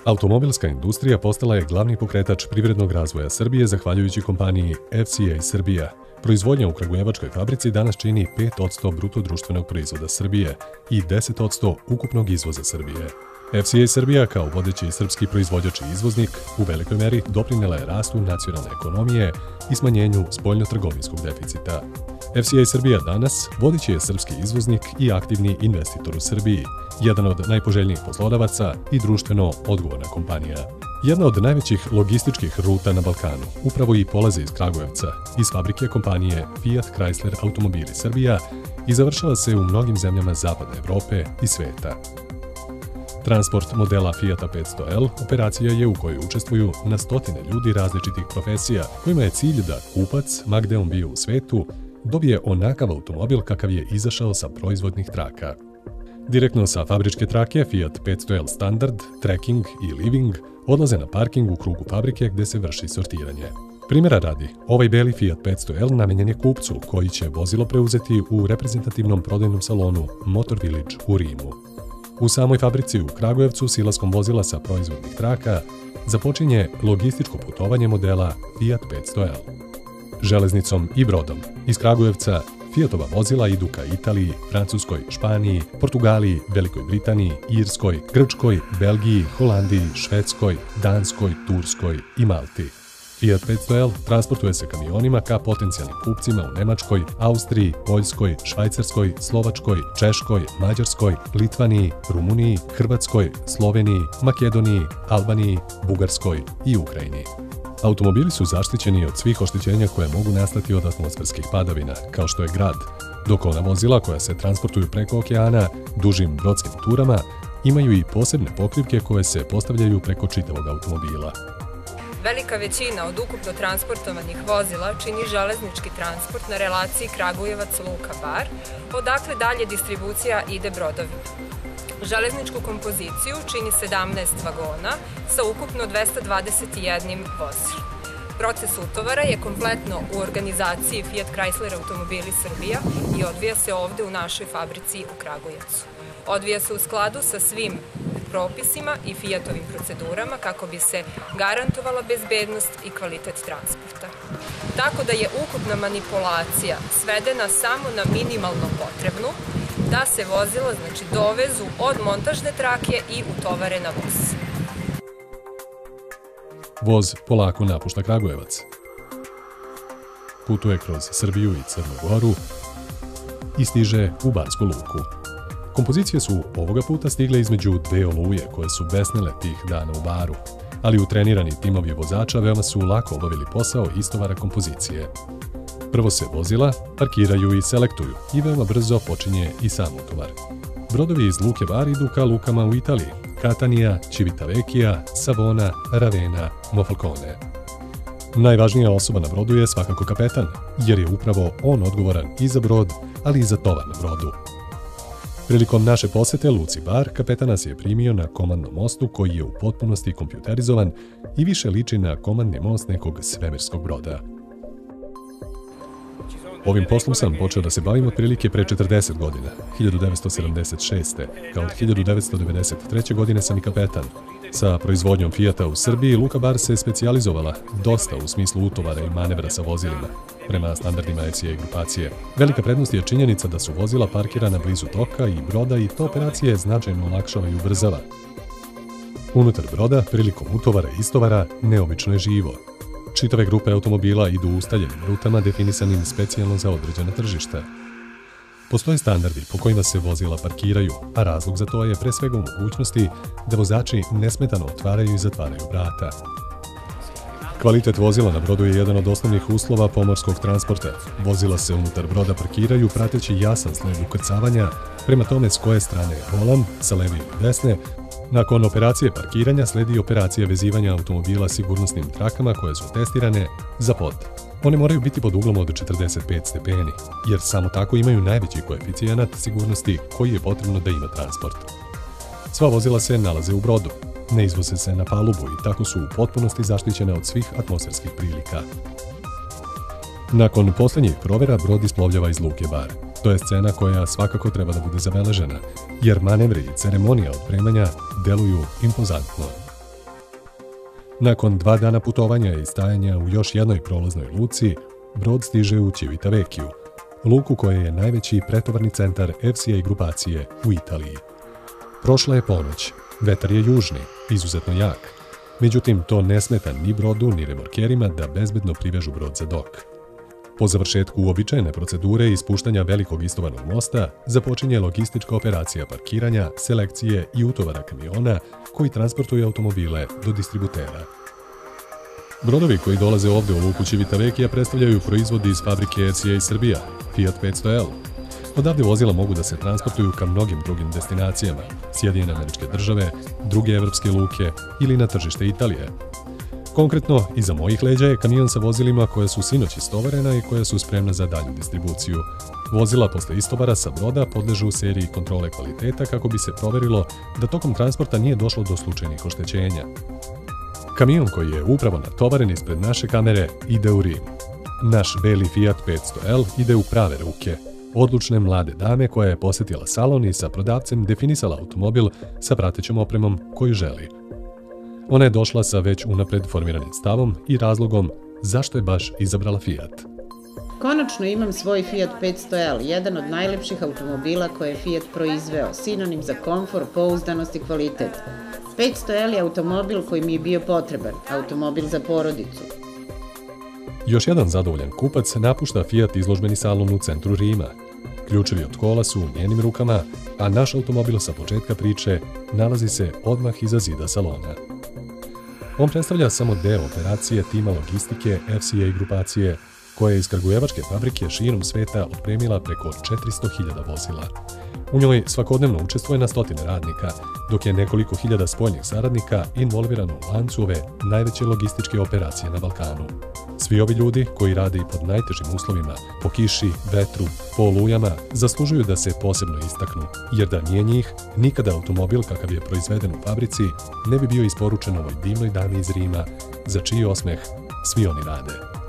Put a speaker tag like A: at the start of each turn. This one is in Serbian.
A: Automobilska industrija postala je glavni pokretač privrednog razvoja Srbije zahvaljujući kompaniji FCA Srbija. Proizvodnja u kragujevačkoj fabrici danas čini 5% bruto društvenog proizvoda Srbije i 10% ukupnog izvoza Srbije. FCA Srbija kao vodeći srpski proizvođač i izvoznik u velikoj meri doprinela je rastu nacionalne ekonomije i smanjenju spoljnotrgovinskog deficita. FCA Srbija danas vodeći je srpski izvoznik i aktivni investitor u Srbiji, jedan od najpoželjnijih poslodavaca i društveno odgovorna kompanija. Jedna od najvećih logističkih ruta na Balkanu upravo i polazi iz Kragujevca, iz fabrike kompanije Fiat Chrysler Automobili Srbija i završava se u mnogim zemljama Zapadne Evrope i sveta. Transport modela Fiata 500L operacija je u kojoj učestvuju na stotine ljudi različitih profesija, kojima je cilj da kupac, ma gde on bio u svetu, dobije onakav automobil kakav je izašao sa proizvodnih traka. Direktno sa fabričke trake Fiat 500L Standard, Trekking i Living odlaze na parking u krugu fabrike gde se vrši sortiranje. Primjera radi, ovaj beli Fiat 500L namenjen je kupcu koji će vozilo preuzeti u reprezentativnom prodajnom salonu Motor Village u Rimu. U samoj fabrici u Kragujevcu silaskom vozila sa proizvodnih traka započinje logističko putovanje modela Fiat 500L. Železnicom i brodom iz Kragujevca Fiatova vozila idu ka Italiji, Francuskoj, Španiji, Portugaliji, Velikoj Britaniji, Irskoj, Grčkoj, Belgiji, Holandiji, Švedskoj, Danskoj, Turskoj i Malti. Fiat 500L transportuje se kamionima ka potencijalnim kupcima u Nemačkoj, Austriji, Poljskoj, Švajcarskoj, Slovačkoj, Češkoj, Mađarskoj, Litvaniji, Rumuniji, Hrvatskoj, Sloveniji, Makedoniji, Albaniji, Bugarskoj i Ukrajini. Automobili su zaštićeni od svih oštećenja koje mogu nastati od atmosferskih padavina, kao što je grad, dok ona vozila koja se transportuju preko okeana, dužim brodskim turama, imaju i posebne pokrivke koje se postavljaju preko čitavog automobila.
B: Velika većina od ukupno transportovanih vozila čini železnički transport na relaciji Kragujevac-Luka Bar, odakle dalje distribucija ide brodovima. Železničku kompoziciju čini 17 vagona sa ukupno 221 vozilom. Proces utovara je kompletno u organizaciji Fiat Chrysler Automobili Srbija i odvija se ovde u našoj fabrici u Kragujevcu. Odvija se u skladu sa svim propisima i Fiatovim procedurama kako bi se garantovala bezbednost i kvalitet transporta. Tako da je ukupna manipulacija svedena samo na minimalno potrebnu, da se vozila dovezu od montažne trake i utovare na voz.
A: Voz polako napušta Kragujevac. Putuje kroz Srbiju i Crnu Goru i stiže u Barsku luku. Kompozicije su ovoga puta stigle između dve oluje koje su besnele tih dana u Baru, ali utrenirani timovi vozača veoma su lako obavili posao istovara kompozicije. Prvo se vozila parkiraju i selektuju i veoma brzo počinje i sam utovar. Brodovi iz Luke Bar idu ka lukama u Italiji, Catania, Civitavecchia, Savona, Ravenna, Monfalcone. Najvažnija osoba na brodu je svakako kapetan, jer je upravo on odgovoran i za brod, ali i za tovar na brodu. Prilikom naše posete Luci Bar, kapetan nas je primio na komandnom mostu koji je u potpunosti kompjuterizovan i više liči na komandni most nekog svemirskog broda. Ovim poslom sam počeo da se bavim otprilike pre 40 godina, 1976. Kao od 1993. godine sam i kapetan. Sa proizvodnjom Fiata u Srbiji, Luka Bar se specijalizovala dosta u smislu utovara i manevra sa vozilima, prema standardima FCA grupacije. Velika prednost je činjenica da su vozila parkirana blizu toka i broda i to operacije značajno olakšava i ubrzava. Unutar broda, prilikom utovara i istovara, neobično je živo. Čitave grupe automobila idu ustaljenim rutama definisanim specijalno za određena tržišta. Postoje standardi po kojima se vozila parkiraju, a razlog za to je pre svega u mogućnosti da vozači nesmetano otvaraju i zatvaraju vrata. Kvalitet vozila na brodu je jedan od osnovnih uslova pomorskog transporta. Vozila se unutar broda parkiraju prateći jasan sled ukrcavanja, prema tome s koje strane je volan, sa leve ili desne. Nakon operacije parkiranja sledi operacija vezivanja automobila sigurnosnim trakama koje su testirane za pod. One moraju biti pod uglom od 45 stepeni, jer samo tako imaju najveći koeficijenat sigurnosti koji je potrebno da ima transport. Sva vozila se nalaze u brodu, ne izvoze se na palubu i tako su u potpunosti zaštićene od svih atmosferskih prilika. Nakon posljednjih provjera brod isplovljava iz luke Bar. To je scena koja svakako treba da bude zabeležena, jer manevri i ceremonija otpremanja deluju impozantno. Nakon 2 dana putovanja i stajanja u još jednoj prolaznoj luci, brod stiže u Civitavecchiju, luku koja je najveći pretovarni centar FCA grupacije u Italiji. Prošla je ponoć, vetar je južni, izuzetno jak. Međutim, to ne smeta ni brodu ni remorkerima da bezbedno privežu brod za dok. Po završetku uobičajene procedure ispuštanja velikog istovarnog mosta započinje logistička operacija parkiranja, selekcije i utovara kamiona koji transportuju automobile do distributera. Brodovi koji dolaze ovdje u luku Civitavecchija predstavljaju proizvodi iz fabrike FCA Srbija, Fiat 500L. Odavde vozila mogu da se transportuju ka mnogim drugim destinacijama, Sjedinjene Američke Države, druge evropske luke ili na tržište Italije. Konkretno, iza mojih leđa je kamion sa vozilima koja su sinoć istovarena i koja su spremna za dalju distribuciju. Vozila posle istovara sa broda podležu seriji kontrole kvaliteta kako bi se proverilo da tokom transporta nije došlo do slučajnih oštećenja. Kamion koji je upravo natovaren ispred naše kamere ide u Rim. Naš beli Fiat 500L ide u prave ruke, odlučne mlade dame koja je posjetila salon i sa prodavcem definisala automobil sa pratećom opremom koju želi. Ona je došla sa već unapred formiranim stavom i razlogom zašto je baš izabrala Fiat.
C: Konačno imam svoj Fiat 500L, jedan od najlepših automobila koje je Fiat proizveo, sinonim za komfor, pouzdanost i kvalitet. 500L je automobil koji mi je bio potreban, automobil za porodicu.
A: Još jedan zadovoljan kupac napušta Fiat izložbeni salon u centru Rima. Ključevi od kola su u njenim rukama, a naš automobil sa početka priče nalazi se odmah iza zida salona. On predstavlja samo deo operacije tima logistike FCA grupacije, koja je iz kragujevačke fabrike širom sveta otpremila preko 400.000 vozila. U njoj svakodnevno učestvuje na stotine radnika, dok je nekoliko hiljada spoljnih saradnika involvirano u lancu ove najveće logističke operacije na Balkanu. Svi ovi ljudi, koji rade i pod najtežim uslovima, po kiši, vetru, po olujama, zaslužuju da se posebno istaknu, jer da nije njih, nikada automobil kakav je proizveden u fabrici ne bi bio isporučen ovoj divnoj dami iz Rima, za čiji osmeh svi oni rade.